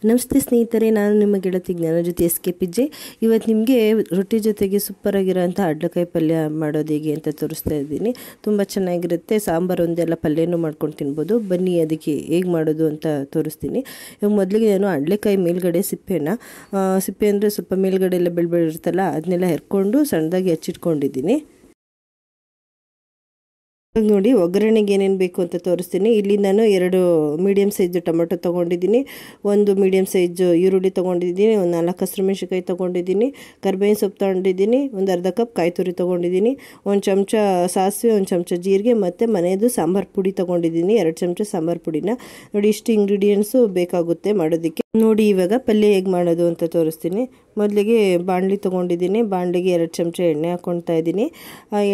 ನಮಸ್ತೆ ಸ್ನೇಹಿತರೆ, ನಾನು ನಿಮ್ಮ ಗೆಳತಿ ಜ್ಞಾನ ಜೊತೆ SKPJ. ಇವತ್ತು ನಿಮಗೆ ರೊಟ್ಟಿ ಜೊತೆಗೆ ಸೂಪರ್ ಆಗಿರೋಂಥ ಅಡ್ಲಕಾಯಿ ಪಲ್ಯ ಮಾಡೋದು ಹೇಗೆ ಅಂತ ತೋರಿಸ್ತಾ ಇದ್ದೀನಿ. ತುಂಬ ಚೆನ್ನಾಗಿರುತ್ತೆ. ಸಾಂಬಾರು ಒಂದೆಲ್ಲ ಪಲ್ಯನೂ ಮಾಡ್ಕೊಂಡು ತಿನ್ಬೋದು. ಬನ್ನಿ ಅದಕ್ಕೆ ಹೇಗೆ ಮಾಡೋದು ಅಂತ ತೋರಿಸ್ತೀನಿ. ಇವಾಗ ಮೊದಲಿಗೆ ನಾನು ಅಡ್ಲೆಕಾಯಿ ಮೇಲ್ಗಡೆ ಸಿಪ್ಪೆ ಅಂದರೆ ಸ್ವಲ್ಪ ಮೇಲ್ಗಡೆ ಎಲ್ಲ ಬೆಳ್ಳಿರುತ್ತಲ್ಲ, ಅದನ್ನೆಲ್ಲ ಹೆರ್ಕೊಂಡು ಸಣ್ಣದಾಗಿ ಹೆಚ್ಚಿಟ್ಕೊಂಡಿದ್ದೀನಿ. ನೋಡಿ, ಒಗ್ಗರಣೆಗೆ ಏನೇನು ಬೇಕು ಅಂತ ತೋರಿಸ್ತೀನಿ. ಇಲ್ಲಿ ನಾನು 2 ಮೀಡಿಯಮ್ ಸೈಜ್ ಟೊಮೆಟೊ ತೊಗೊಂಡಿದ್ದೀನಿ, 1 ಮೀಡಿಯಮ್ ಸೈಜ್ ಈರುಳ್ಳಿ ತೊಗೊಂಡಿದ್ದೀನಿ, 4 ಹಸಿಮೆಣಸಿನಕಾಯಿ ತೊಗೊಂಡಿದ್ದೀನಿ, ಕರಿಬೇವಿನ ಸೊಪ್ಪು ತೊಗೊಂಡಿದ್ದೀನಿ, 1/2 ಕಪ್ ಕಾಯಿ ತುರಿ ತೊಗೊಂಡಿದ್ದೀನಿ, 1 ಚಮಚ ಸಾಸಿವೆ, 1 ಚಮಚ ಜೀರಿಗೆ ಮತ್ತು ಮನೆಯದು ಸಾಂಬಾರು ಪುಡಿ ತೊಗೊಂಡಿದ್ದೀನಿ, 2 ಚಮಚ ಸಾಂಬಾರು ಪುಡಿನ. ನೋಡಿ, ಇಷ್ಟು ಇಂಗ್ರೀಡಿಯೆಂಟ್ಸು ಬೇಕಾಗುತ್ತೆ ಮಾಡೋದಕ್ಕೆ. ನೋಡಿ, ಇವಾಗ ಪಲ್ಯ ಹೇಗೆ ಮಾಡೋದು ಅಂತ ತೋರಿಸ್ತೀನಿ. ಮೊದಲಿಗೆ ಬಾಣಲಿ ತೊಗೊಂಡಿದ್ದೀನಿ. ಬಾಣಲಿಗೆ 2 ಚಮಚ ಎಣ್ಣೆ ಹಾಕ್ಕೊಳ್ತಾ ಇದ್ದೀನಿ.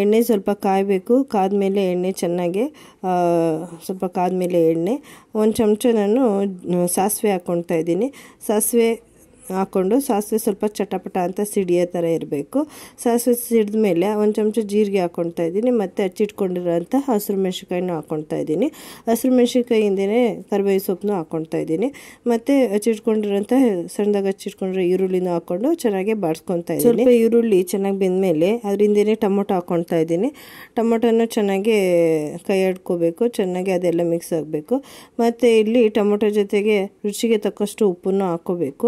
ಎಣ್ಣೆ ಸ್ವಲ್ಪ ಕಾಯಬೇಕು. ಕಾದ್ಮೇಲೆ ಎಣ್ಣೆ ಚೆನ್ನಾಗಿ ಸ್ವಲ್ಪ ಕಾದ್ಮೇಲೆ ಎಣ್ಣೆ 1 ಚಮಚ ನಾನು ಸಾಸಿವೆ ಹಾಕ್ಕೊಳ್ತಾ ಇದ್ದೀನಿ. ಸಾಸಿವೆ ಹಾಕ್ಕೊಂಡು ಸಾಸಿವೆ ಸ್ವಲ್ಪ ಚಟಪಟ ಅಂತ ಸಿಡಿಯೋ ಥರ ಇರಬೇಕು. ಸಾಸಿವೆ ಸಿಡಿದ ಮೇಲೆ 1 ಚಮಚ ಜೀರಿಗೆ ಹಾಕ್ಕೊಳ್ತಾ ಇದ್ದೀನಿ. ಮತ್ತು ಹಚ್ಚಿಟ್ಕೊಂಡಿರೋಂಥ ಹಸಿರು ಮೆಣಸಿನ್ಕಾಯಿನೂ ಹಾಕ್ಕೊಳ್ತಾ ಇದ್ದೀನಿ. ಹಸಿರು ಮೆಣಸಿನ್ಕಾಯಿಂದನೇ ಕರಿಬೇವು ಸೊಪ್ಪನ್ನು ಹಾಕ್ಕೊಳ್ತಾ ಇದ್ದೀನಿ. ಮತ್ತು ಹಚ್ಚಿಟ್ಕೊಂಡಿರೋಂಥ ಸಣ್ಣದಾಗಿ ಹಚ್ಚಿಟ್ಕೊಂಡಿರೋ ಈರುಳ್ಳಿನೂ ಹಾಕ್ಕೊಂಡು ಚೆನ್ನಾಗಿ ಬಾಡಿಸ್ಕೊಳ್ತಾ ಇದ್ದೀನಿ. ಸ್ವಲ್ಪ ಈರುಳ್ಳಿ ಚೆನ್ನಾಗಿ ಬೆಂದಮೇಲೆ ಅದರಿಂದನೇ ಟೊಮೊಟೊ ಹಾಕ್ಕೊಳ್ತಾ ಇದ್ದೀನಿ. ಟೊಮೊಟೊನ ಚೆನ್ನಾಗಿ ಕೈ ಆಡ್ಕೋಬೇಕು, ಚೆನ್ನಾಗಿ ಅದೆಲ್ಲ ಮಿಕ್ಸ್ ಆಗಬೇಕು. ಮತ್ತು ಇಲ್ಲಿ ಟೊಮೊಟೊ ಜೊತೆಗೆ ರುಚಿಗೆ ತಕ್ಕಷ್ಟು ಉಪ್ಪನ್ನು ಹಾಕ್ಕೋಬೇಕು.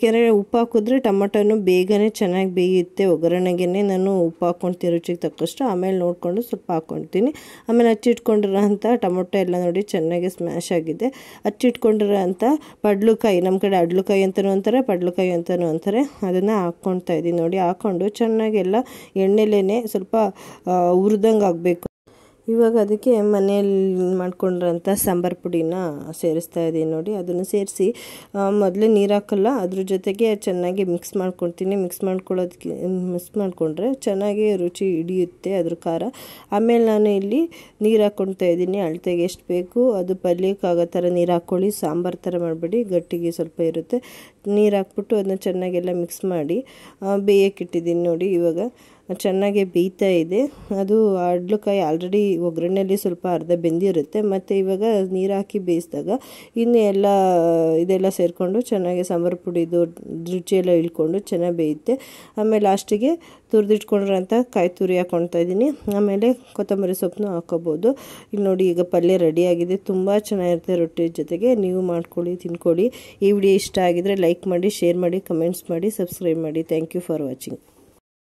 ಯಾಕೆಂದರೆ ಉಪ್ಪು ಹಾಕಿದ್ರೆ ಟೊಮೊಟೊನು ಬೇಗನೆ ಚೆನ್ನಾಗಿ ಬೇಯುತ್ತೆ. ಒಗ್ಗರಣೆಗೆ ನಾನು ಉಪ್ಪು ಹಾಕ್ಕೊಳ್ತೀನಿ ರುಚಿಗೆ ತಕ್ಕಷ್ಟು. ಆಮೇಲೆ ನೋಡಿಕೊಂಡು ಸ್ವಲ್ಪ ಹಾಕ್ಕೊಳ್ತೀನಿ. ಆಮೇಲೆ ಹಚ್ಚಿಟ್ಕೊಂಡಿರೋಂಥ ಟೊಮೊಟೊ ಎಲ್ಲ ನೋಡಿ ಚೆನ್ನಾಗಿ ಸ್ಮ್ಯಾಶ್ ಆಗಿದೆ. ಹಚ್ಚಿಟ್ಕೊಂಡಿರೋಂಥ ಪಡ್ಲುಕಾಯಿ, ನಮ್ಮ ಕಡೆ ಅಡ್ಲುಕಾಯಿ ಅಂತಲೂ ಅಂತಾರೆ, ಪಡ್ಲುಕಾಯಿ ಅಂತಲೂ ಅಂತಾರೆ, ಅದನ್ನು ಹಾಕ್ಕೊಳ್ತಾ ಇದ್ದೀನಿ. ನೋಡಿ, ಹಾಕ್ಕೊಂಡು ಚೆನ್ನಾಗೆಲ್ಲ ಎಣ್ಣೆಲೇ ಸ್ವಲ್ಪ ಹುರಿದಂಗೆ ಆಗಬೇಕು. ಇವಾಗ ಅದಕ್ಕೆ ಮನೆಯಲ್ಲಿ ಮಾಡ್ಕೊಂಡಿರೋಂಥ ಸಾಂಬಾರು ಪುಡಿನ ಸೇರಿಸ್ತಾ ಇದ್ದೀನಿ. ನೋಡಿ, ಅದನ್ನು ಸೇರಿಸಿ ಮೊದಲೇ ನೀರು ಹಾಕಲ್ಲ, ಅದ್ರ ಜೊತೆಗೆ ಚೆನ್ನಾಗಿ ಮಿಕ್ಸ್ ಮಾಡ್ಕೊಳ್ತೀನಿ. ಮಿಕ್ಸ್ ಮಾಡಿಕೊಂಡ್ರೆ ಚೆನ್ನಾಗಿ ರುಚಿ ಹಿಡಿಯುತ್ತೆ ಅದ್ರ ಖಾರ. ಆಮೇಲೆ ನಾನು ಇಲ್ಲಿ ನೀರು ಹಾಕ್ಕೊಳ್ತಾ ಇದ್ದೀನಿ. ಅಳತೆಗೆ ಎಷ್ಟು ಬೇಕು ಅದು ಪಲ್ಯಕ್ಕಾಗೋ ಥರ ನೀರು ಹಾಕ್ಕೊಳ್ಳಿ. ಸಾಂಬಾರು ಥರ ಮಾಡಬೇಡಿ, ಗಟ್ಟಿಗೆ ಸ್ವಲ್ಪ ಇರುತ್ತೆ. ನೀರು ಹಾಕ್ಬಿಟ್ಟು ಅದನ್ನ ಚೆನ್ನಾಗೆಲ್ಲ ಮಿಕ್ಸ್ ಮಾಡಿ ಬೇಯಕ್ಕಿಟ್ಟಿದ್ದೀನಿ. ನೋಡಿ, ಇವಾಗ ಚೆನ್ನಾಗಿ ಬೇಯ್ತಾ ಇದೆ. ಅದು ಅಡ್ಲಕಾಯಿ ಆಲ್ರೆಡಿ ಒಗ್ಗರಣೆಯಲ್ಲಿ ಸ್ವಲ್ಪ ಅರ್ಧ ಬೆಂದಿರುತ್ತೆ. ಮತ್ತು ಇವಾಗ ನೀರು ಹಾಕಿ ಬೇಯಿಸಿದಾಗ ಇನ್ನು ಇದೆಲ್ಲ ಸೇರಿಕೊಂಡು ಚೆನ್ನಾಗಿ ಸಾಂಬಾರು ಪುಡಿದು ರುಚಿಯೆಲ್ಲ ಇಳ್ಕೊಂಡು ಚೆನ್ನಾಗಿ ಬೇಯುತ್ತೆ. ಆಮೇಲೆ ಲಾಸ್ಟಿಗೆ ತುರಿದಿಟ್ಕೊಂಡಿರೋಂಥ ಕಾಯಿ ತುರಿ ಹಾಕ್ಕೊಳ್ತಾ ಇದ್ದೀನಿ. ಆಮೇಲೆ ಕೊತ್ತಂಬರಿ ಸೊಪ್ಪನ್ನು ಹಾಕ್ಕೋಬೋದು. ಇಲ್ಲಿ ನೋಡಿ, ಈಗ ಪಲ್ಯ ರೆಡಿಯಾಗಿದೆ. ತುಂಬ ಚೆನ್ನಾಗಿರುತ್ತೆ ರೊಟ್ಟಿ ಜೊತೆಗೆ. ನೀವು ಮಾಡ್ಕೊಳ್ಳಿ, ತಿನ್ಕೊಳ್ಳಿ. ಈ ವಿಡಿಯೋ ಇಷ್ಟ ಆಗಿದರೆ ಲೈಕ್ ಮಾಡಿ, ಶೇರ್ ಮಾಡಿ, ಕಮೆಂಟ್ಸ್ ಮಾಡಿ, ಸಬ್ಸ್ಕ್ರೈಬ್ ಮಾಡಿ. Thank you for watching.